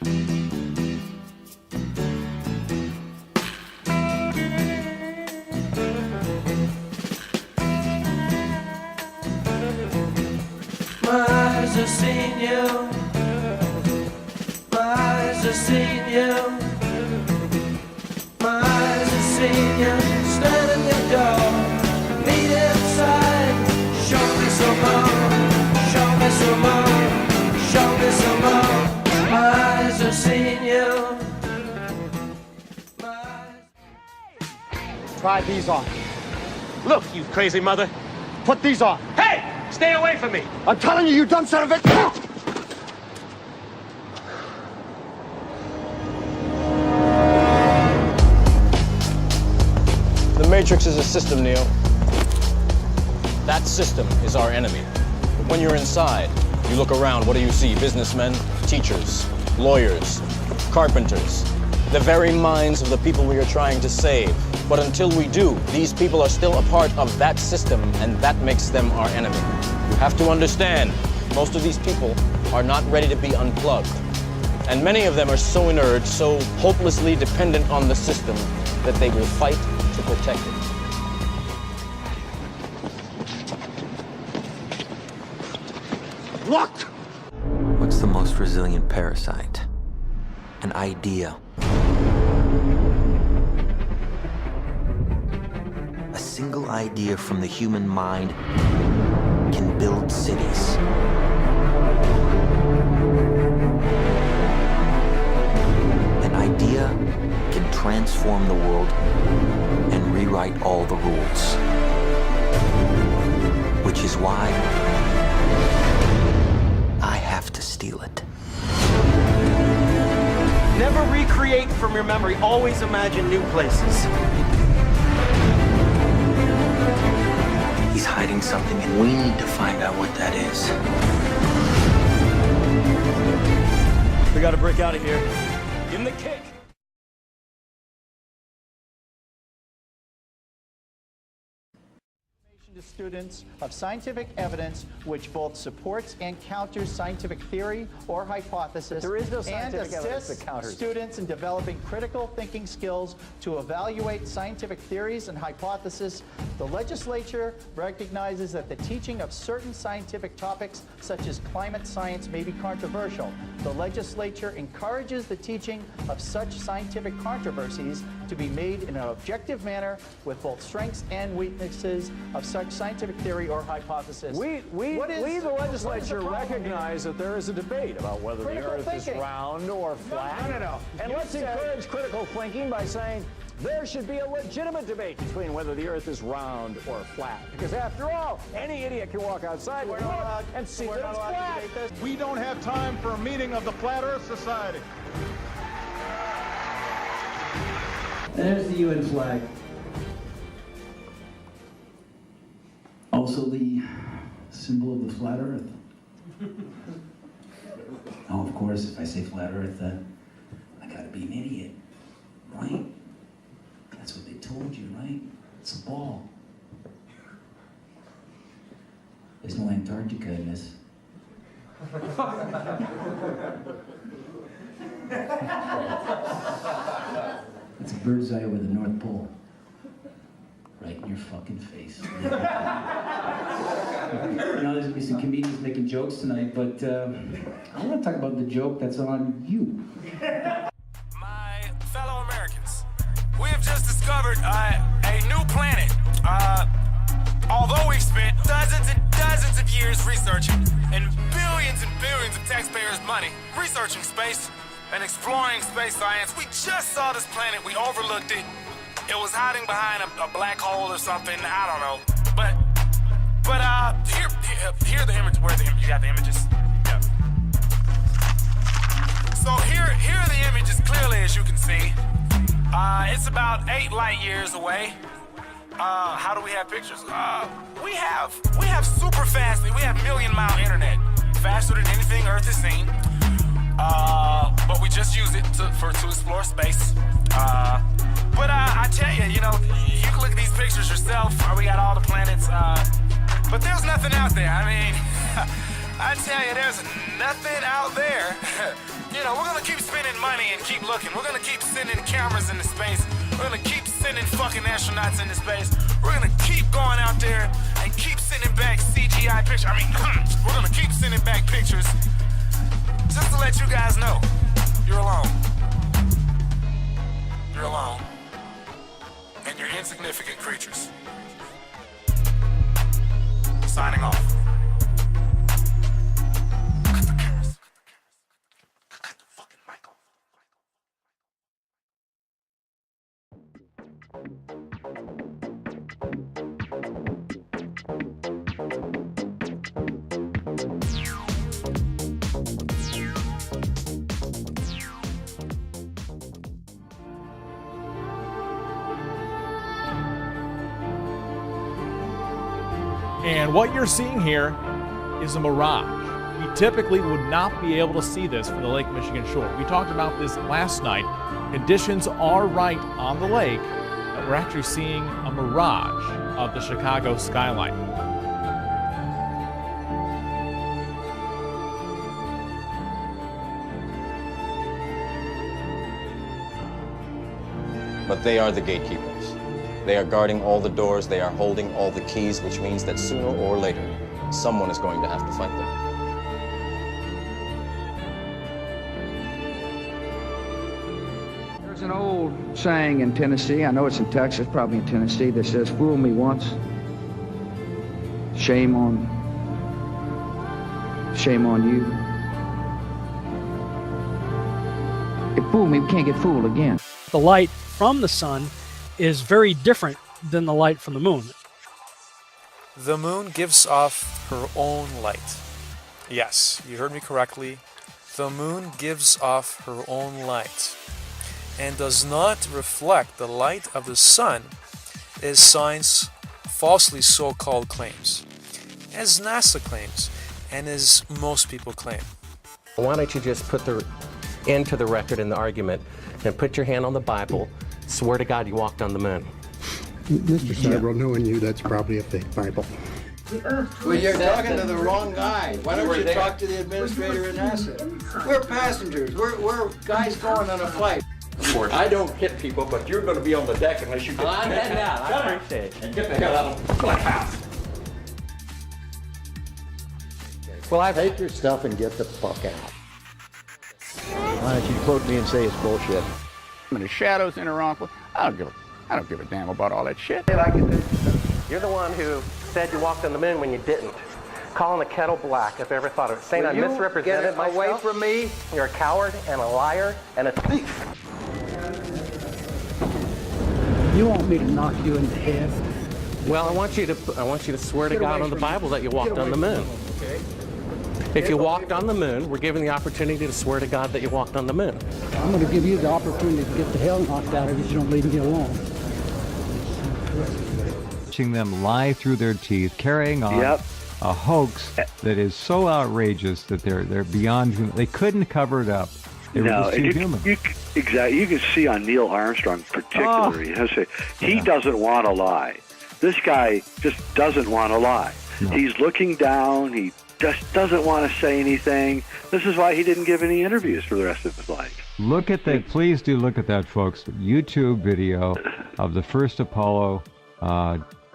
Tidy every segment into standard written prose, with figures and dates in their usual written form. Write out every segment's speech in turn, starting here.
My eyes have seen you. My eyes have seen you. My eyes have seen you. Stand at the door. Meet inside. Show me some more. Show me some more. Show me some more. My eyes have seen you. My eyes. Try these on. Look, you crazy mother. Put these on. Hey! Stay away from me! I'm telling you, you dumb son of a... The Matrix is a system, Neo. That system is our enemy. But when you're inside, you look around, what do you see? Businessmen, teachers, lawyers, carpenters, the very minds of the people we are trying to save. But until we do, these people are still a part of that system, and that makes them our enemy. You have to understand, most of these people are not ready to be unplugged. And many of them are so inert, so hopelessly dependent on the system, that they will fight to protect it. Locked! What's the most resilient parasite? An idea. A single idea from the human mind can build cities. An idea can transform the world and rewrite all the rules. Which is why I have to steal it. Never recreate from your memory. Always imagine new places. He's hiding something, and we need to find out what that is. We gotta break out of here. Give him the kick. To students of scientific evidence which both supports and counters scientific theory or hypothesis, There is no and scientific evidence assists that counters. students in developing critical thinking skills to evaluate scientific theories and hypotheses. The legislature recognizes that the teaching of certain scientific topics, such as climate science, may be controversial. The legislature encourages the teaching of such scientific controversies to be made in an objective manner with both strengths and weaknesses of such scientific theory or hypothesis. We, the legislature, recognize that there is a debate about whether the Earth is round or flat. No. And let's encourage critical thinking by saying there should be a legitimate debate between whether the Earth is round or flat. Because after all, any idiot can walk outside and see that it's flat. We don't have time for a meeting of the Flat Earth Society. There's the UN flag. Also the symbol of the flat Earth. Oh, of course, if I say flat Earth, I gotta be an idiot, right? That's what they told you, right? It's a ball. There's no Antarctica in this. It's a bird's eye over the North Pole. Right in your fucking face. You know, there's gonna be some comedians making jokes tonight, but I want to talk about the joke that's on you. My fellow Americans, we have just discovered a new planet. Although we've spent dozens and dozens of years researching and billions of taxpayers' money researching space and exploring space science, we just saw this planet, we overlooked it. It was hiding behind a black hole or something, I don't know. But here are the images. Where are the images? You got the images? Yep. So here are the images clearly, as you can see. It's about 8 light years away. How do we have pictures? We have super fast, we have million-mile internet. Faster than anything Earth has seen. But we just use it to explore space. But I tell you, you can look at these pictures yourself. We got all the planets. But there's nothing out there. I mean, I tell you, there's nothing out there You know, we're gonna keep spending money and keep looking. We're gonna keep sending cameras into space. We're gonna keep sending fucking astronauts into space. We're gonna keep going out there and keep sending back CGI pictures. I mean, we're gonna keep sending back pictures just to let you guys know you're alone. You're alone. And you're insignificant creatures. Signing off. Cut the cameras. Cut the fucking mic off. And what you're seeing here is a mirage. We typically would not be able to see this from the Lake Michigan shore. We talked about this last night. Conditions are right on the lake that we're actually seeing a mirage of the Chicago skyline. But they are the gatekeepers. They are guarding all the doors, they are holding all the keys, which means that sooner or later, someone is going to have to fight them. There's an old saying in Tennessee, I know it's in Texas, probably in Tennessee, that says, fool me once, shame on you. If fool me, we can't get fooled again. The light from the sun is very different than the light from the moon. The moon gives off her own light. Yes, you heard me correctly. The moon gives off her own light and does not reflect the light of the sun, as science falsely so-called claims, as NASA claims, and as most people claim. Why don't you just put the end to the record in the argument and put your hand on the Bible, swear to God you walked on the moon. Mr. Several, knowing you, that's probably a fake Bible. Well, you're talking to the wrong guy. Why don't you talk to the administrator at NASA? We're passengers. We're guys going on a flight. I don't hit people, but you're going to be on the deck unless you get I'm heading out. I appreciate it. And get the hell out of my house. Well, I take your stuff and get the fuck out. Why don't you quote me and say it's bullshit? And the shadows in her uncle. I don't give a damn about all that shit. You're the one who said you walked on the moon when you didn't. Calling the kettle black, if I ever thought of it. Saying I misrepresented myself. Away from me. You're a coward and a liar and a thief. You want me to knock you in the head? Well, I want you to swear to God on the Bible that you walked on the moon. Okay. If you walked on the moon, we're given the opportunity to swear to God that you walked on the moon. I'm going to give you the opportunity to get the hell knocked out of you if you don't leave me alone. Watching them lie through their teeth, carrying on a hoax that is so outrageous that they're beyond human. They couldn't cover it up. They were just too human. Exactly. You can see on Neil Armstrong particularly, he doesn't want to lie. This guy just doesn't want to lie. No. He's looking down. He just doesn't want to say anything. This is why he didn't give any interviews for the rest of his life. Look at that. Please do look at that, folks. YouTube video of the first Apollo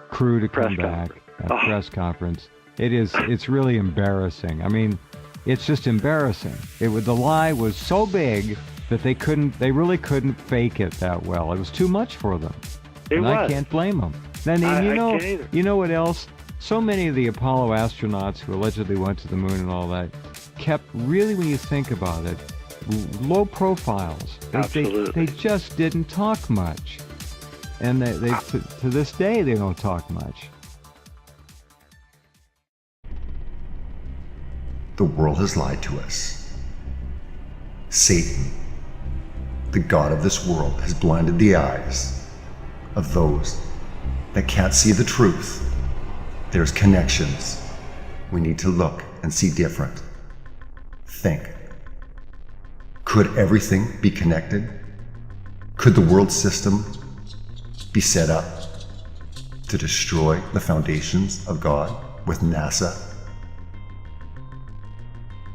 crew to come back at press conference. It's really embarrassing. I mean, it's just embarrassing. The lie was so big that they really couldn't fake it that well. It was too much for them. I can't blame them. Then you know what else? So many of the Apollo astronauts who allegedly went to the moon and all that kept really, when you think about it, low profiles. They just didn't talk much. And to this day, they don't talk much. The world has lied to us. Satan, the god of this world, has blinded the eyes of those that can't see the truth. There's connections. We need to look and see different. Think. Could everything be connected? Could the world system be set up to destroy the foundations of God with NASA,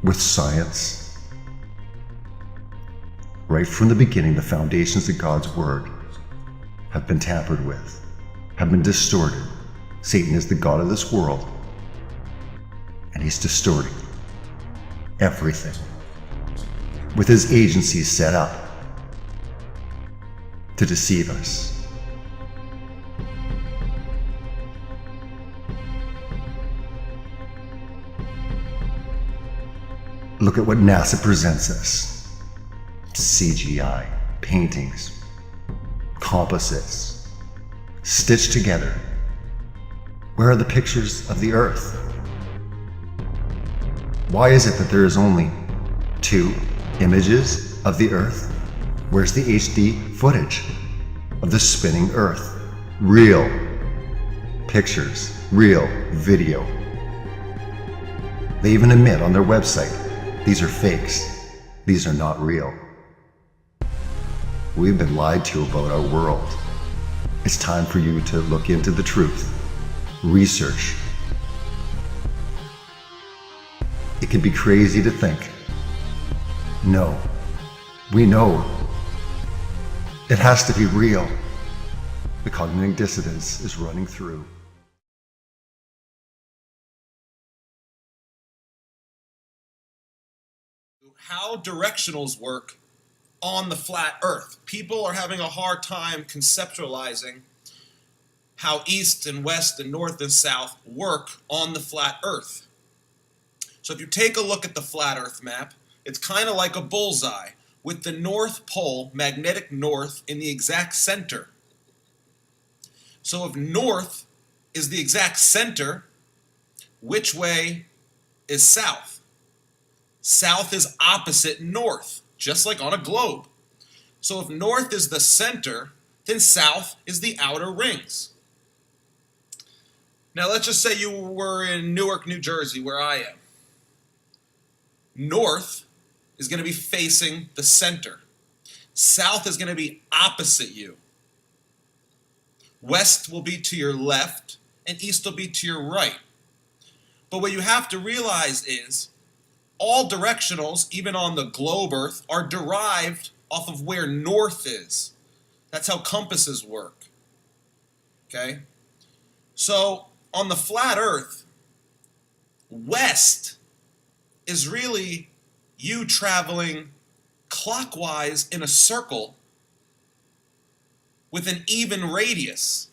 with science, Right from the beginning, the foundations of God's Word have been tampered with, have been distorted. Satan is the god of this world, and he's distorting everything with his agencies set up to deceive us. Look at what NASA presents us. CGI, paintings, composites, stitched together. Where are the pictures of the Earth? Why is it that there is only 2 images of the Earth? Where's the HD footage of the spinning Earth? Real pictures, real video. They even admit on their website, these are fakes. These are not real. We've been lied to about our world. It's time for you to look into the truth. Research. It can be crazy to think. No. We know. It has to be real. The cognitive dissonance is running through. How directionals work on the flat Earth. People are having a hard time conceptualizing how east and west and north and south work on the flat Earth. So if you take a look at the flat Earth map, it's kind of like a bullseye with the North Pole, magnetic north, in the exact center. So if north is the exact center, which way is south? South is opposite north, just like on a globe. So if north is the center, then south is the outer rings. Now let's just say you were in Newark, New Jersey, where I am. North is going to be facing the center. South is going to be opposite you. West will be to your left, and east will be to your right. But what you have to realize is all directionals, even on the globe Earth, are derived off of where north is. That's how compasses work. Okay? So, on the flat Earth, west is really you traveling clockwise in a circle with an even radius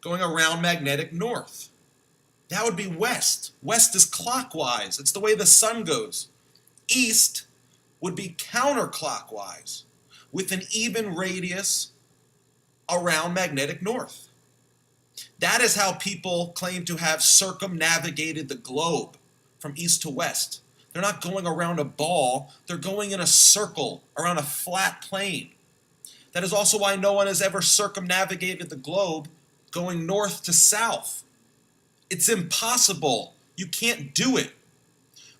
going around magnetic north. That would be west. West is clockwise. It's the way the sun goes. East would be counterclockwise with an even radius around magnetic north. That is how people claim to have circumnavigated the globe from east to west. They're not going around a ball. They're going in a circle around a flat plane. That is also why no one has ever circumnavigated the globe going north to south. It's impossible. You can't do it.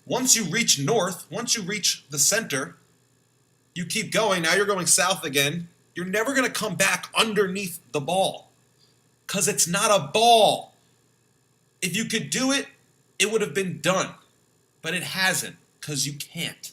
Once you reach north, once you reach the center, you keep going. Now you're going south again. You're never going to come back underneath the ball because it's not a ball. If you could do it, it would have been done. But it hasn't because you can't.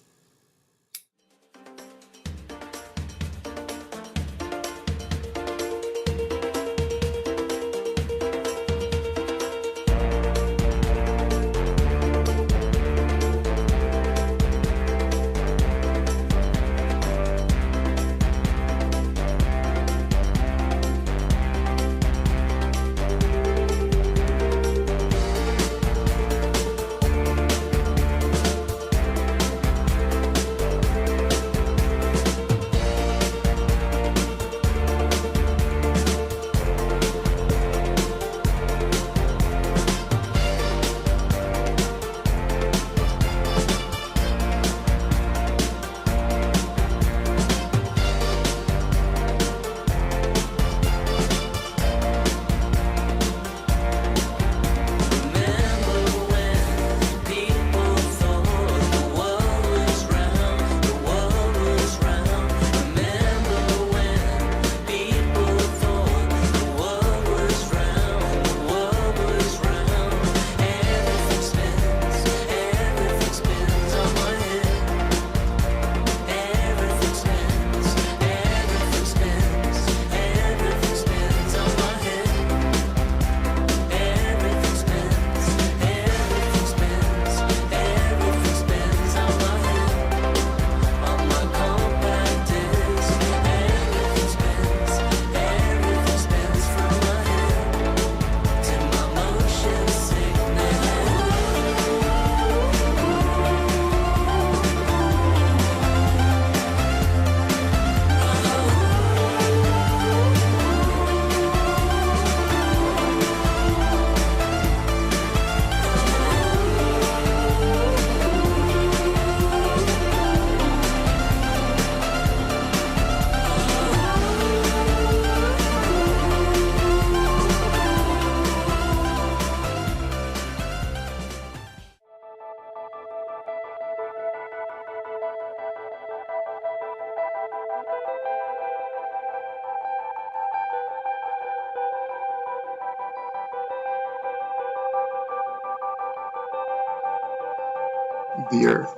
The Earth.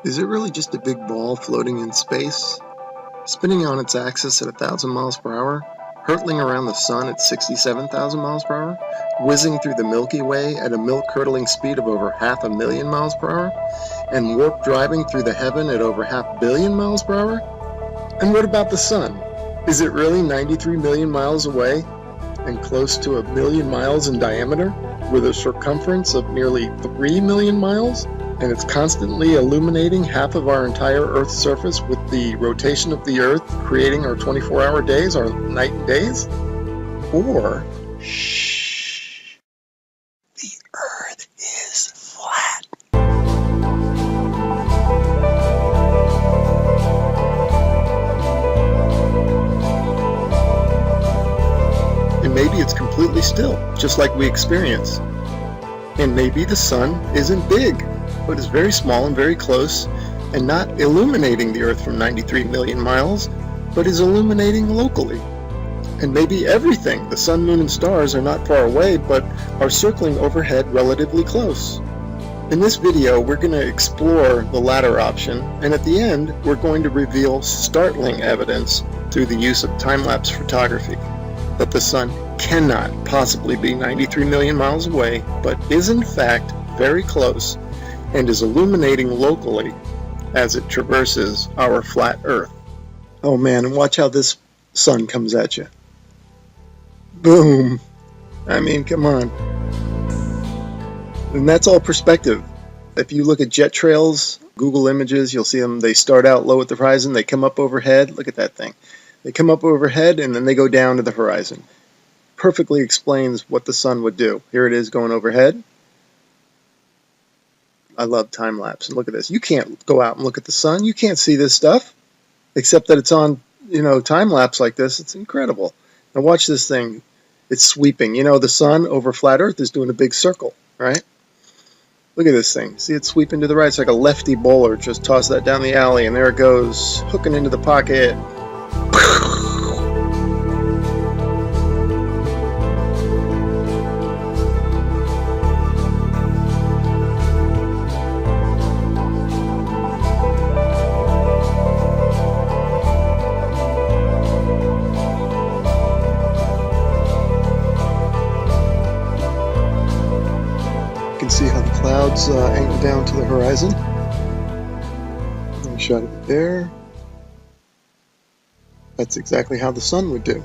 Is it really just a big ball floating in space? Spinning on its axis at 1,000 miles per hour? Hurtling around the sun at 67,000 miles per hour? Whizzing through the Milky Way at a milk-curdling speed of over 500,000 miles per hour? And warp driving through the heaven at over 500 million miles per hour? And what about the sun? Is it really 93 million miles away and close to 1 million miles in diameter, with a circumference of nearly 3 million miles? And it's constantly illuminating half of our entire Earth's surface with the rotation of the Earth, creating our 24-hour days, our night and days? Or, shh, the Earth is flat. And maybe it's completely still, just like we experience. And maybe the sun isn't big, but is very small and very close, and not illuminating the Earth from 93 million miles, but is illuminating locally. And maybe everything, the sun, moon, and stars, are not far away, but are circling overhead relatively close. In this video, we're going to explore the latter option, and at the end, we're going to reveal startling evidence through the use of time-lapse photography that the sun cannot possibly be 93 million miles away, but is in fact very close, and is illuminating locally as it traverses our flat Earth. Oh man, and watch how this sun comes at you. Boom! I mean, come on. And that's all perspective. If you look at jet trails, Google Images, you'll see them, they start out low at the horizon, they come up overhead, look at that thing. They come up overhead and then they go down to the horizon. Perfectly explains what the sun would do. Here it is going overhead. I love time lapse. And look at this. You can't go out and look at the sun. You can't see this stuff, except that it's on, time lapse like this. It's incredible. Now watch this thing. It's sweeping. The sun over flat Earth is doing a big circle, right? Look at this thing. See it sweeping to the right. It's like a lefty bowler. Just toss that down the alley, and there it goes, hooking into the pocket. See how the clouds angle down to the horizon. I shot it there. That's exactly how the sun would do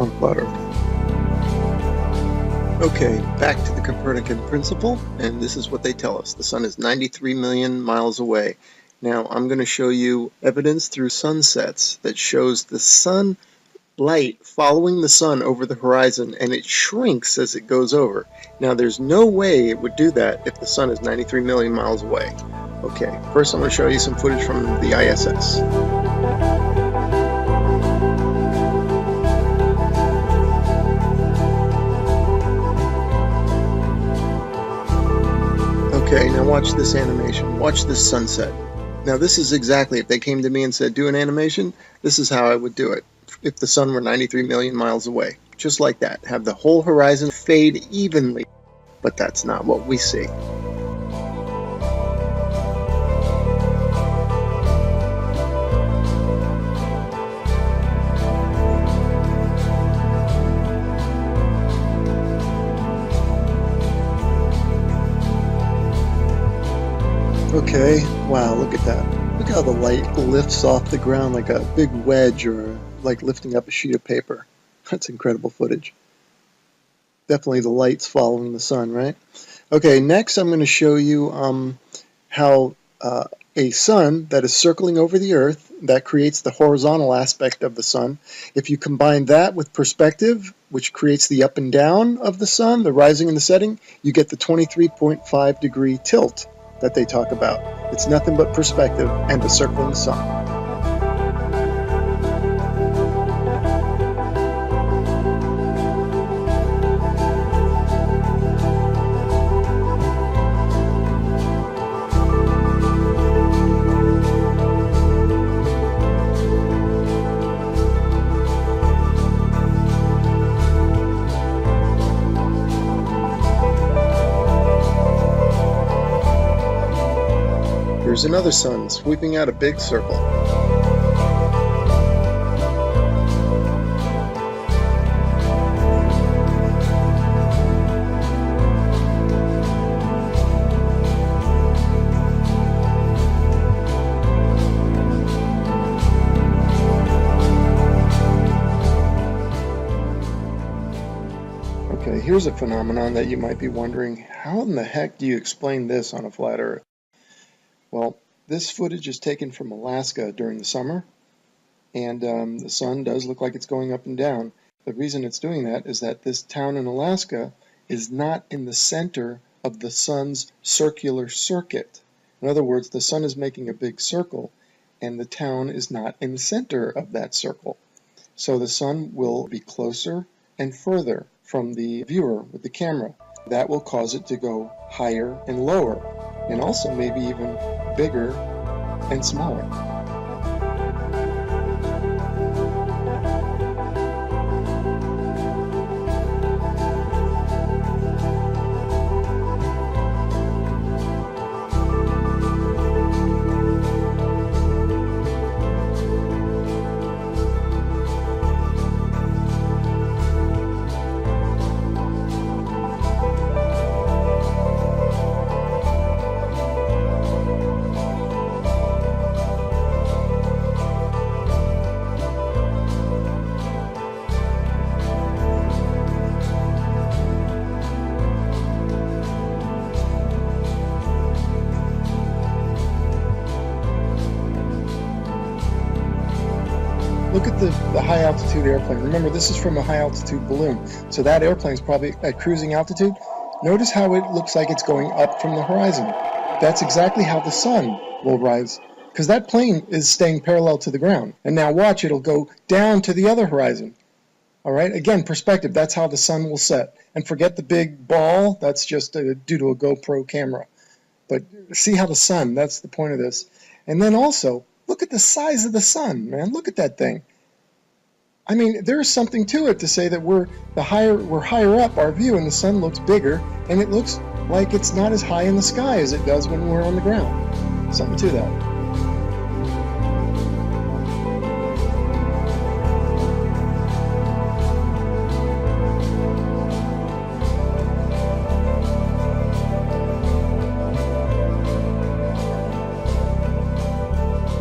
on flat Earth. Okay, back to the Copernican principle, and this is what they tell us. The sun is 93 million miles away. Now, I'm going to show you evidence through sunsets that shows the sun light following the sun over the horizon, and it shrinks as it goes over. Now there's no way it would do that if the sun is 93 million miles away. Okay, first I'm going to show you some footage from the ISS. Okay, now watch this animation. Watch this sunset. Now this is exactly, if they came to me and said do an animation, this is how I would do it. If the sun were 93 million miles away. Just like that. Have the whole horizon fade evenly. But that's not what we see. Okay, wow, look at that. Look how the light lifts off the ground like a big wedge, or like lifting up a sheet of paper. That's incredible footage. Definitely the light's following the sun, right? Okay, next I'm going to show you how a sun that is circling over the Earth, that creates the horizontal aspect of the sun. If you combine that with perspective, which creates the up and down of the sun, the rising and the setting, you get the 23.5 degree tilt that they talk about. It's nothing but perspective and the circling sun. Here's another sun sweeping out a big circle. Okay, here's a phenomenon that you might be wondering, how in the heck do you explain this on a flat Earth? Well, this footage is taken from Alaska during the summer, and the sun does look like it's going up and down. The reason it's doing that is that this town in Alaska is not in the center of the sun's circular circuit. In other words, the sun is making a big circle, and the town is not in the center of that circle. So the sun will be closer and further from the viewer with the camera. That will cause it to go higher and lower, and also maybe even bigger and smaller. Look at the high altitude airplane. Remember, this is from a high altitude balloon. So that airplane is probably at cruising altitude. Notice how it looks like it's going up from the horizon. That's exactly how the sun will rise, because that plane is staying parallel to the ground. And now watch, it'll go down to the other horizon. All right, again, perspective, that's how the sun will set. And forget the big ball, that's just due to a GoPro camera. But see how the sun, that's the point of this. And then also, look at the size of the sun, man. Look at that thing. I mean, there's something to it to say that we're higher up our view and the sun looks bigger, and it looks like it's not as high in the sky as it does when we're on the ground. Something to that.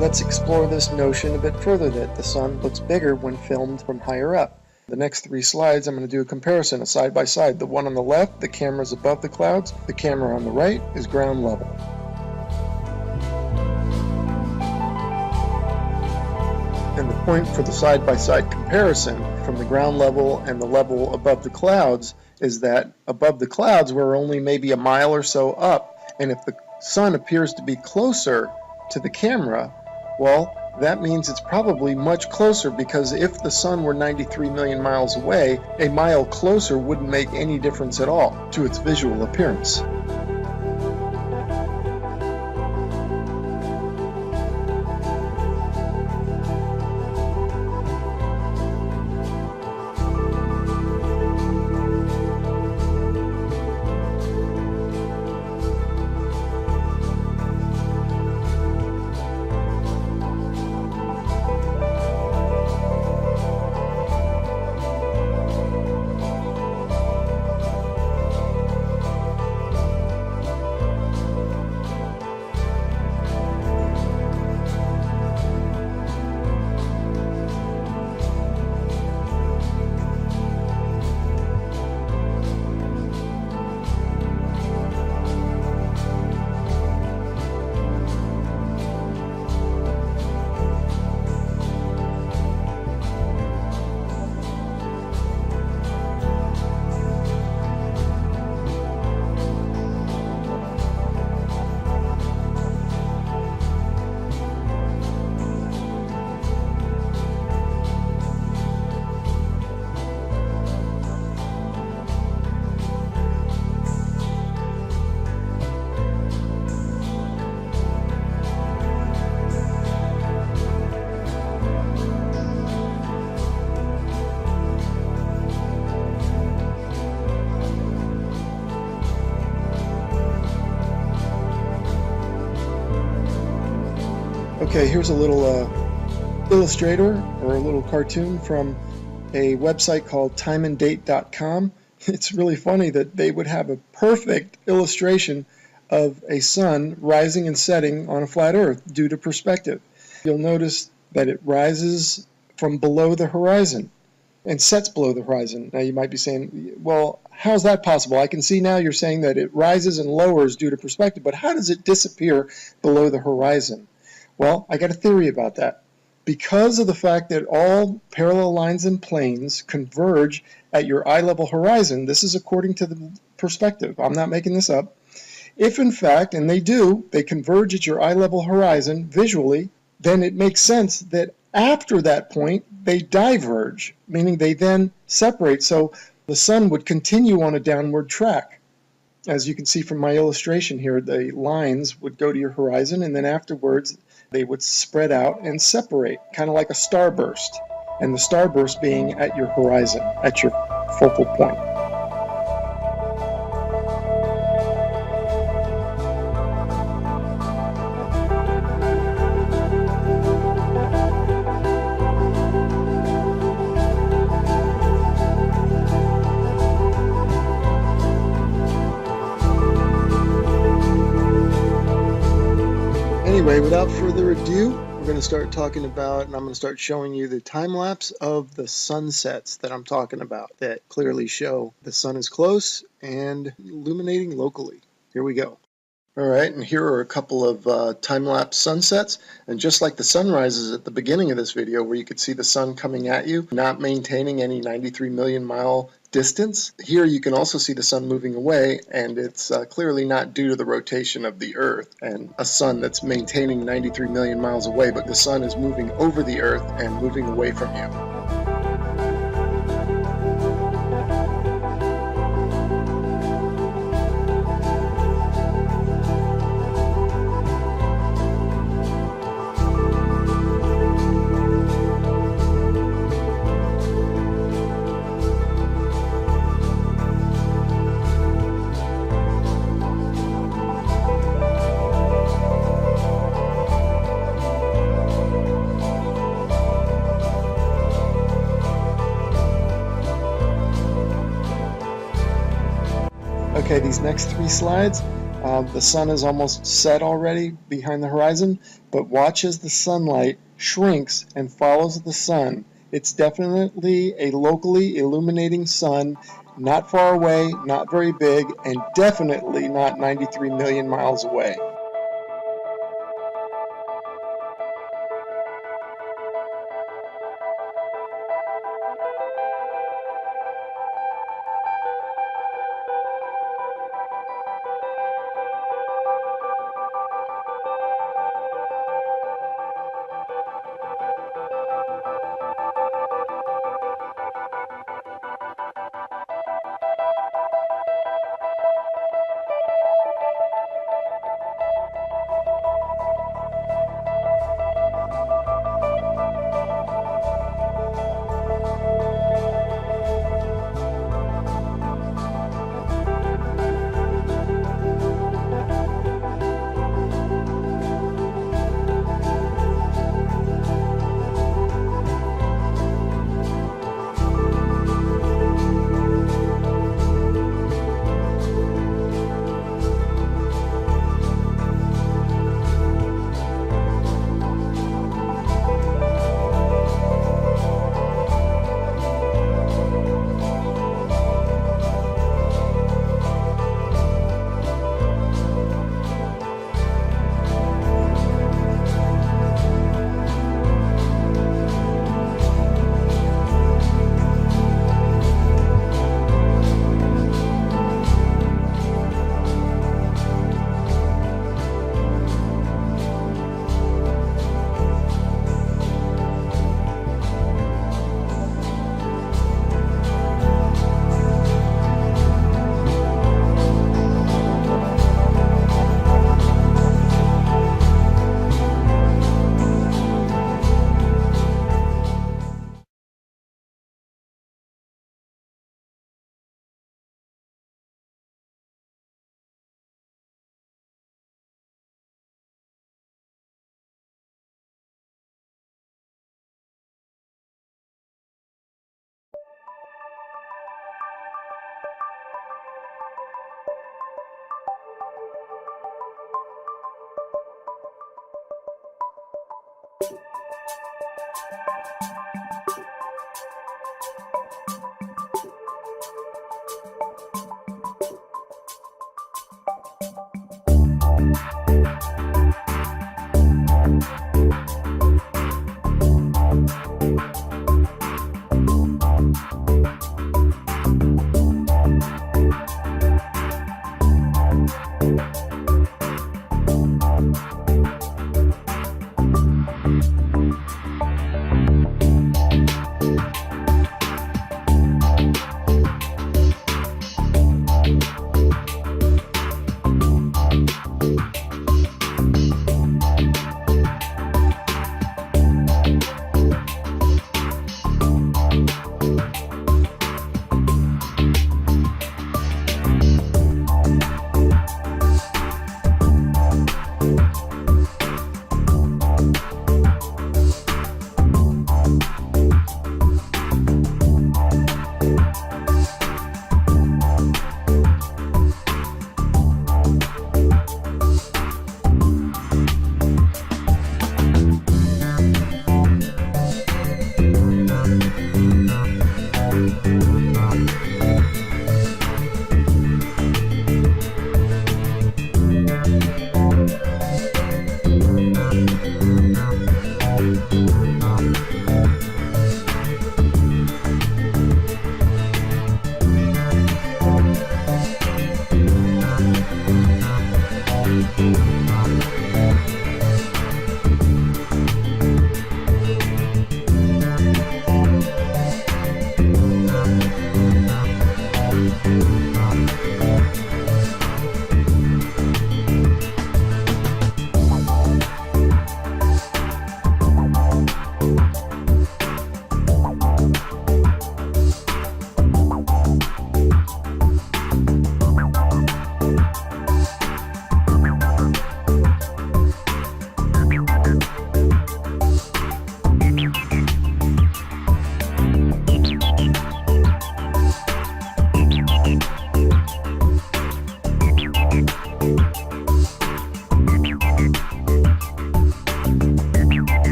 Let's explore this notion a bit further, that the sun looks bigger when filmed from higher up. The next 3 slides, I'm going to do a comparison, a side by side. The one on the left, the camera is above the clouds. The camera on the right is ground level. And the point for the side by side comparison from the ground level and the level above the clouds is that above the clouds we're only maybe a mile or so up. And if the sun appears to be closer to the camera, well, that means it's probably much closer, because if the sun were 93 million miles away, a mile closer wouldn't make any difference at all to its visual appearance. Okay, here's a little illustrator or a little cartoon from a website called timeanddate.com. It's really funny that they would have a perfect illustration of a sun rising and setting on a flat Earth due to perspective. You'll notice that it rises from below the horizon and sets below the horizon. Now you might be saying, well, how's that possible? I can see now you're saying that it rises and lowers due to perspective, but how does it disappear below the horizon? Well, I got a theory about that. Because of the fact that all parallel lines and planes converge at your eye level horizon, this is according to the perspective, I'm not making this up. If in fact, and they do, they converge at your eye level horizon visually, then it makes sense that after that point they diverge, meaning they then separate, so the sun would continue on a downward track. As you can see from my illustration here, the lines would go to your horizon, and then afterwards they would spread out and separate, kind of like a starburst, and the starburst being at your horizon, at your focal point. Anyway, without further ado, we're going to start talking about, and I'm going to start showing you the time lapse of the sunsets that I'm talking about that clearly show the sun is close and illuminating locally. Here we go. All right, and here are a couple of time-lapse sunsets, and just like the sunrises at the beginning of this video where you could see the sun coming at you, not maintaining any 93 million mile distance, here you can also see the sun moving away, and it's clearly not due to the rotation of the Earth and a sun that's maintaining 93 million miles away, but the sun is moving over the Earth and moving away from you. Okay, these next three slides, the sun is almost set already behind the horizon, but watch as the sunlight shrinks and follows the sun. It's definitely a locally illuminating sun, not far away, not very big, and definitely not 93 million miles away.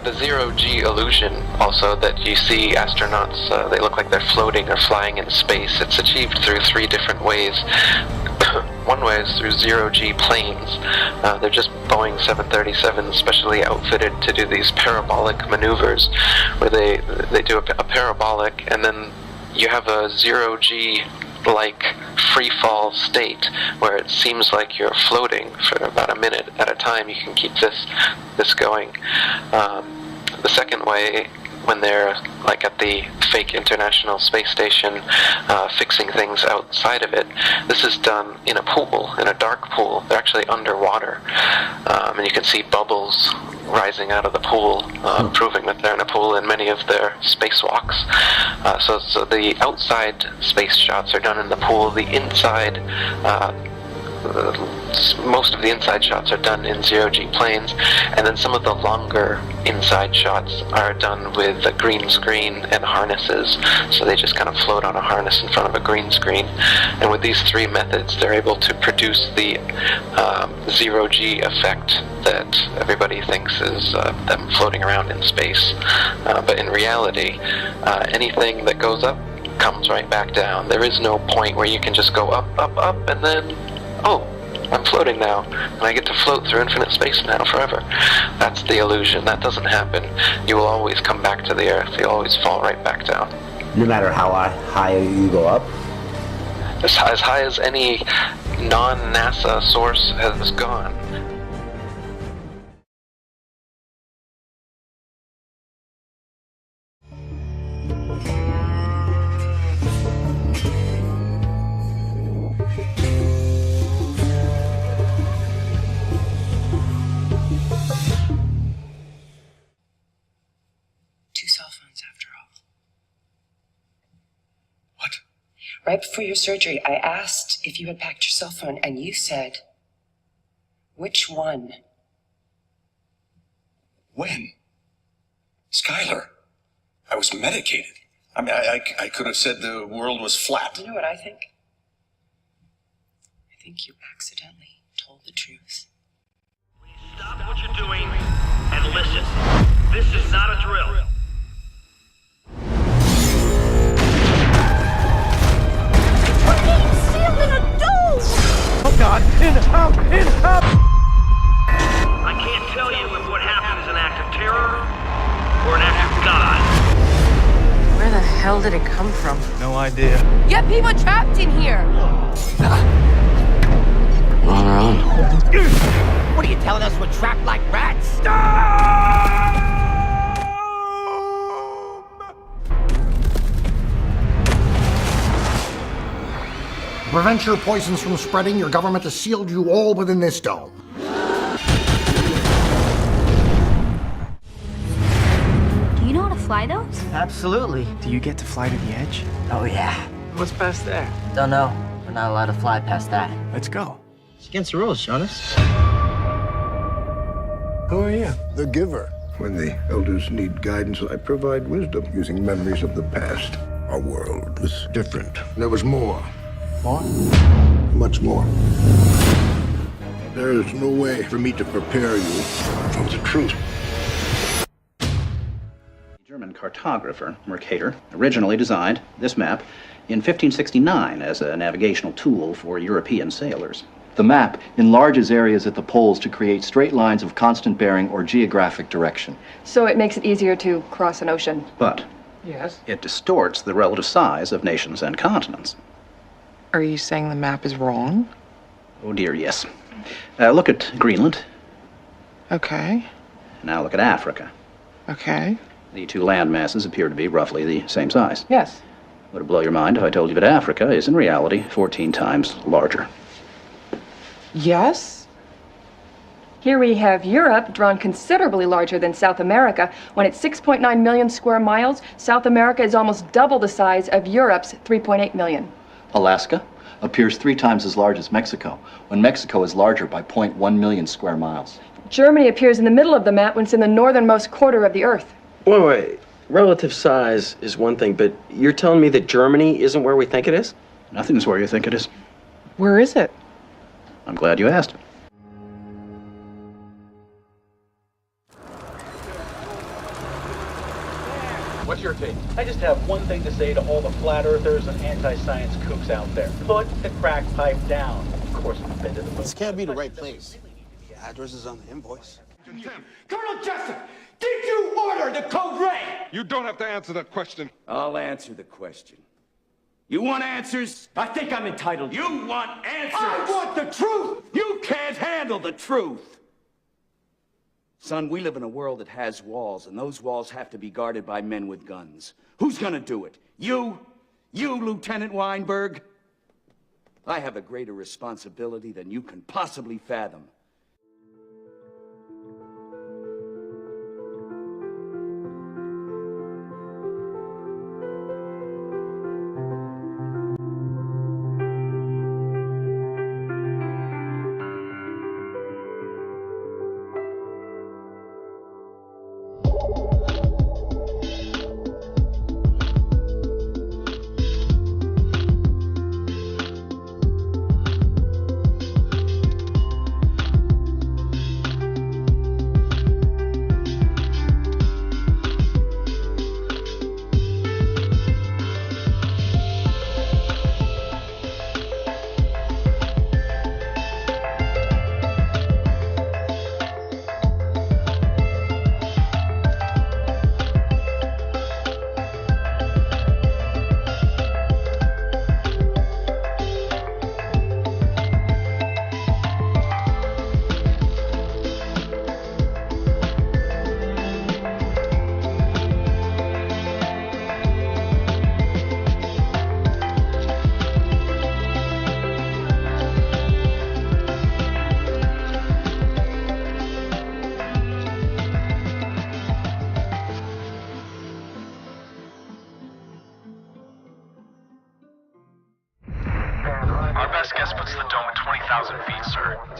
The zero-G illusion, also, that you see astronauts, they look like they're floating or flying in space. It's achieved through 3 different ways. One way is through zero-G planes. They're just Boeing 737s specially outfitted to do these parabolic maneuvers, where they do a parabolic, and then you have a zero-G like free fall state where it seems like you're floating for about a minute at a time. You can keep this going. The second way, when they're like at the fake International Space Station fixing things outside of it, this is done in a pool, in a dark pool. They're actually underwater, and you can see bubbles rising out of the pool, proving that they're in a pool in many of their spacewalks. So the outside space shots are done in the pool. The inside, most of the inside shots are done in zero-G planes, and then some of the longer inside shots are done with a green screen and harnesses. So they just kind of float on a harness in front of a green screen. And with these 3 methods, they're able to produce the zero-G effect that everybody thinks is them floating around in space. But in reality, anything that goes up comes right back down. There is no point where you can just go up, up, up, and then, oh, I'm floating now, and I get to float through infinite space now forever. That's the illusion. That doesn't happen. You will always come back to the Earth. You'll always fall right back down. No matter how high you go up? As high as any non-NASA source has gone. Right before your surgery, I asked if you had packed your cell phone, and you said, which one? When? Skylar, I was medicated. I mean, I could have said the world was flat. You know what I think? I think you accidentally told the truth. Stop what you're doing and listen. This is not a drill. Oh God, in, out, in, out! I can't tell you if what happened is an act of terror or an act of God. Where the hell did it come from? No idea. You have people trapped in here! We're on our own. What are you telling us? We're trapped like rats? To prevent your poisons from spreading, your government has sealed you all within this dome. Do you know how to fly those? Absolutely. Do you get to fly to the edge? Oh, yeah. What's past there? Don't know. We're not allowed to fly past that. Let's go. It's against the rules, Jonas. Who are you? The giver. When the elders need guidance, I provide wisdom using memories of the past. Our world was different. There was more. More? Much more. There is no way for me to prepare you for the truth. German cartographer Mercator originally designed this map in 1569 as a navigational tool for European sailors. The map enlarges areas at the poles to create straight lines of constant bearing or geographic direction. So it makes it easier to cross an ocean. But Yes. it distorts the relative size of nations and continents. Are you saying the map is wrong? Oh dear, yes. Look at Greenland. Okay. Now look at Africa. Okay. The 2 land masses appear to be roughly the same size. Yes. Would it blow your mind if I told you that Africa is in reality 14 times larger? Yes. Here we have Europe drawn considerably larger than South America. When it's 6.9 million square miles, South America is almost double the size of Europe's 3.8 million. Alaska appears 3 times as large as Mexico, when Mexico is larger by 0.1 million square miles. Germany appears in the middle of the map when it's in the northernmost quarter of the Earth. Wait. Relative size is one thing, but you're telling me that Germany isn't where we think it is? Nothing's where you think it is. Where is it? I'm glad you asked. What's your take? I just have one thing to say to all the flat earthers and anti-science kooks out there. Put the crack pipe down. Of course, we've been to the moon. This can't be the right place. The address is on the invoice. Colonel Jessup, did you order the code red? You don't have to answer that question. I'll answer the question. You want answers? I think I'm entitled. You want answers? I want the truth! You can't handle the truth! Son, we live in a world that has walls, and those walls have to be guarded by men with guns. Who's gonna do it? You? You, Lieutenant Weinberg? I have a greater responsibility than you can possibly fathom.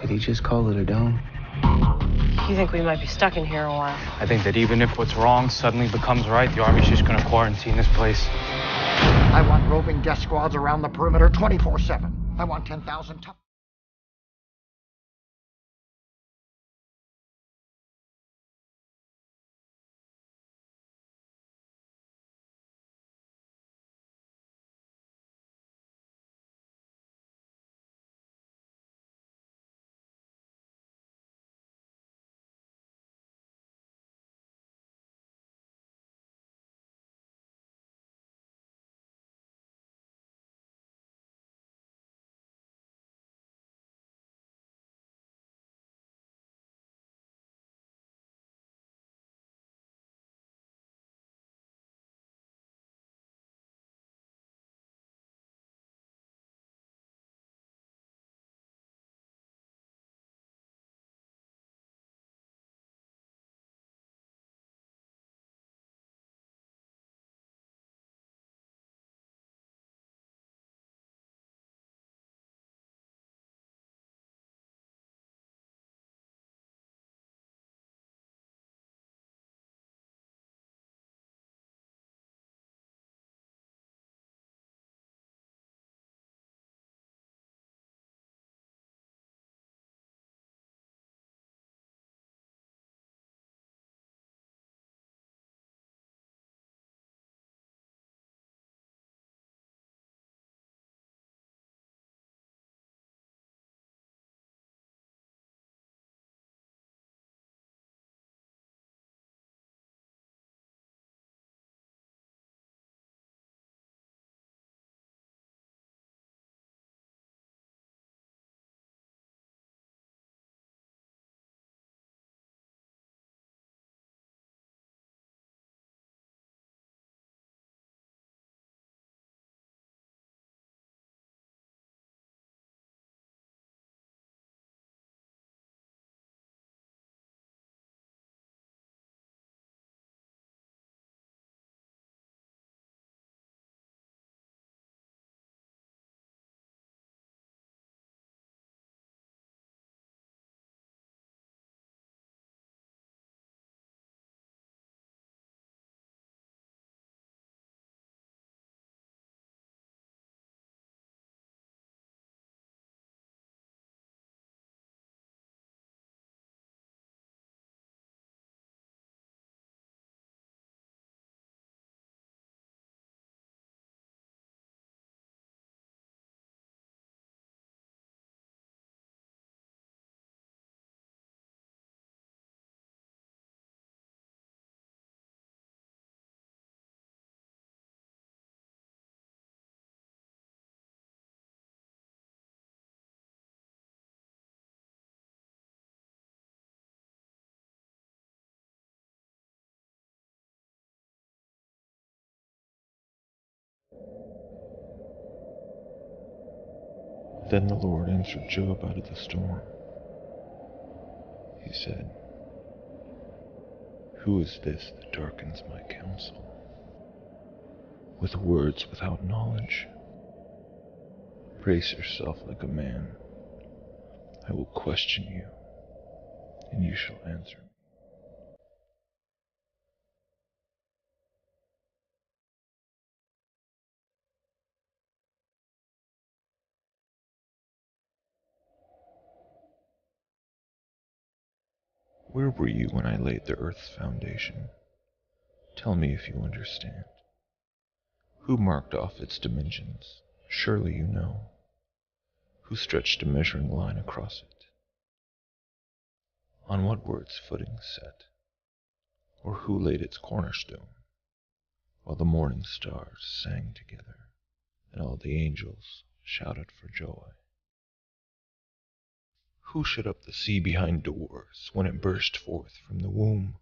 Did he just call it a dome? You think we might be stuck in here a while? I think that even if what's wrong suddenly becomes right, the Army's just gonna quarantine this place. I want roving death squads around the perimeter 24/7. I want 10,000 tough. Then the Lord answered Job out of the storm. He said, "Who is this that darkens my counsel with words without knowledge? Brace yourself like a man. I will question you, and you shall answer me." Where were you when I laid the earth's foundation? Tell me if you understand. Who marked off its dimensions? Surely you know. Who stretched a measuring line across it? On what were its footings set? Or who laid its cornerstone? While the morning stars sang together, and all the angels shouted for joy. Who shut up the sea behind doors when it burst forth from the womb?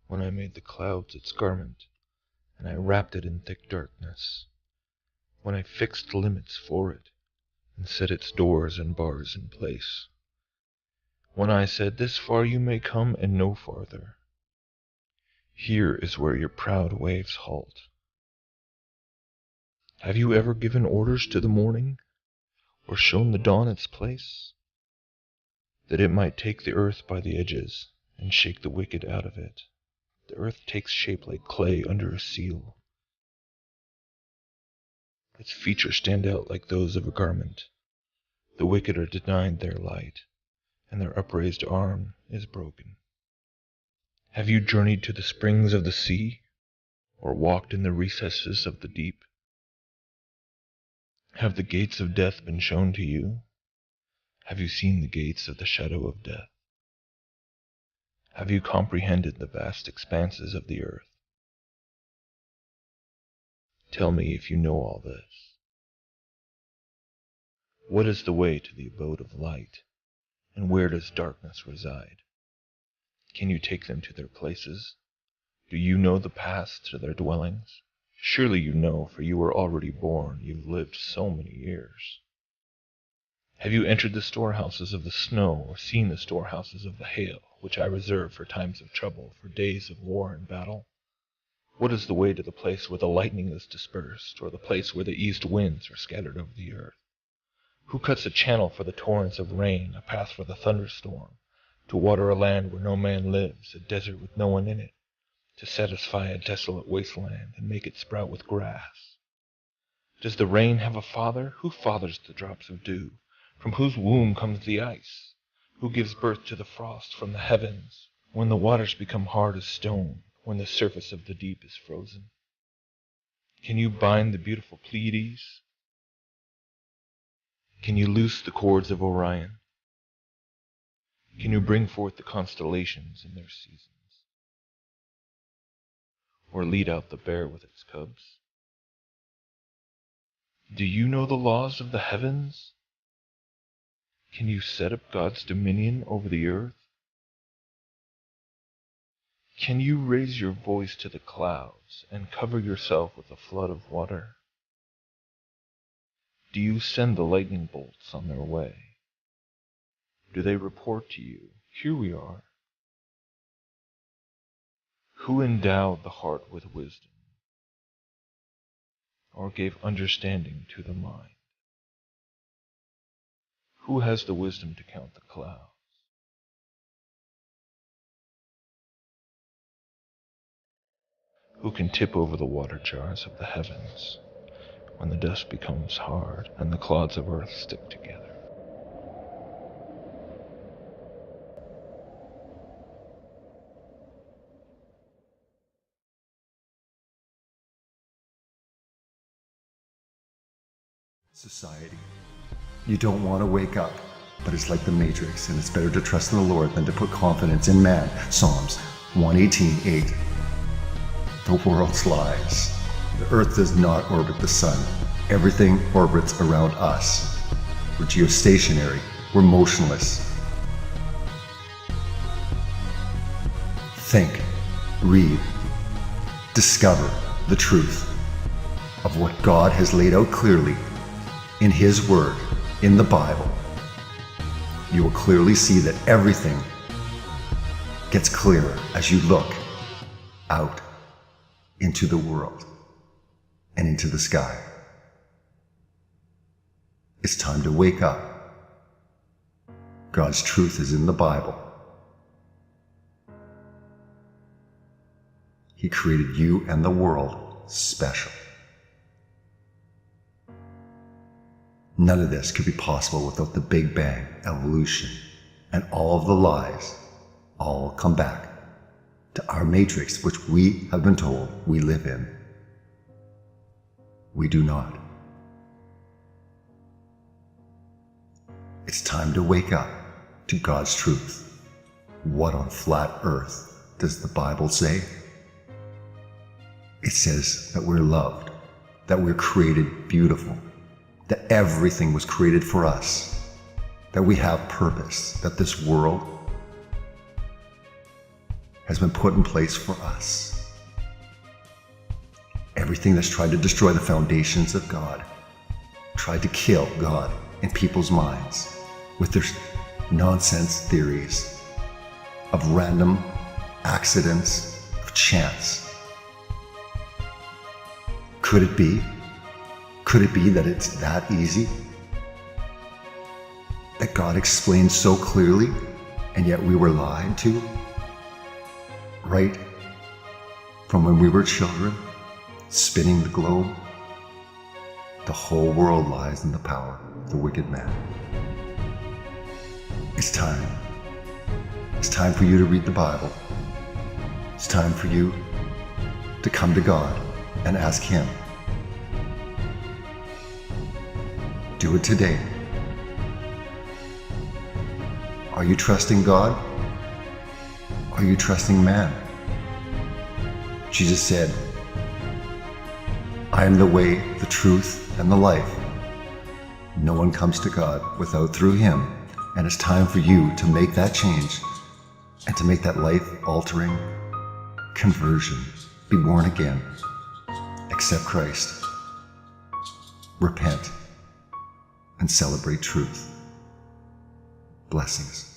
When I made the clouds its garment, and I wrapped it in thick darkness. When I fixed limits for it, and set its doors and bars in place. When I said, "This far you may come and no farther." Here is where your proud waves halt. Have you ever given orders to the morning, or shown the dawn its place? That it might take the earth by the edges, and shake the wicked out of it. The earth takes shape like clay under a seal. Its features stand out like those of a garment. The wicked are denied their light, and their upraised arm is broken. Have you journeyed to the springs of the sea, or walked in the recesses of the deep? Have the gates of death been shown to you? Have you seen the gates of the shadow of death? Have you comprehended the vast expanses of the earth? Tell me if you know all this. What is the way to the abode of light, and where does darkness reside? Can you take them to their places? Do you know the paths to their dwellings? Surely you know, for you were already born, you've lived so many years. Have you entered the storehouses of the snow, or seen the storehouses of the hail, which I reserve for times of trouble, for days of war and battle? What is the way to the place where the lightning is dispersed, or the place where the east winds are scattered over the earth? Who cuts a channel for the torrents of rain, a path for the thunderstorm, to water a land where no man lives, a desert with no one in it, to satisfy a desolate wasteland, and make it sprout with grass? Does the rain have a father? Who fathers the drops of dew? From whose womb comes the ice? Who gives birth to the frost from the heavens, when the waters become hard as stone, when the surface of the deep is frozen? Can you bind the beautiful Pleiades? Can you loose the cords of Orion? Can you bring forth the constellations in their seasons? Or lead out the bear with its cubs? Do you know the laws of the heavens? Can you set up God's dominion over the earth? Can you raise your voice to the clouds and cover yourself with a flood of water? Do you send the lightning bolts on their way? Do they report to you, "Here we are"? Who endowed the heart with wisdom, or gave understanding to the mind? Who has the wisdom to count the clouds? Who can tip over the water jars of the heavens when the dust becomes hard and the clods of earth stick together? Society. You don't want to wake up, but it's like the Matrix, and it's better to trust in the Lord than to put confidence in man. Psalms 118:8. The world's lies. The earth does not orbit the sun. Everything orbits around us. We're geostationary. We're motionless. Think, read, discover the truth of what God has laid out clearly in His Word in the Bible, you will clearly see that everything gets clearer as you look out into the world and into the sky. It's time to wake up. God's truth is in the Bible. He created you and the world special. None of this could be possible without the Big Bang, evolution, and all of the lies all come back to our matrix, which we have been told we live in. We do not. It's time to wake up to God's truth. What on flat earth does the Bible say? It says that we're loved, that we're created beautiful, that everything was created for us, that we have purpose, that this world has been put in place for us. Everything that's tried to destroy the foundations of God, tried to kill God in people's minds with their nonsense theories of random accidents, of chance. Could it be? Could it be that it's that easy? That God explained so clearly, and yet we were lied to? Right from when we were children, spinning the globe? The whole world lies in the power of the wicked man. It's time. It's time for you to read the Bible. It's time for you to come to God and ask Him. Do it today. Are you trusting God? Are you trusting man? Jesus said, I am the way, the truth, and the life. No one comes to God without through Him. And it's time for you to make that change and to make that life-altering conversion. Be born again. Accept Christ. Repent and celebrate truth. Blessings.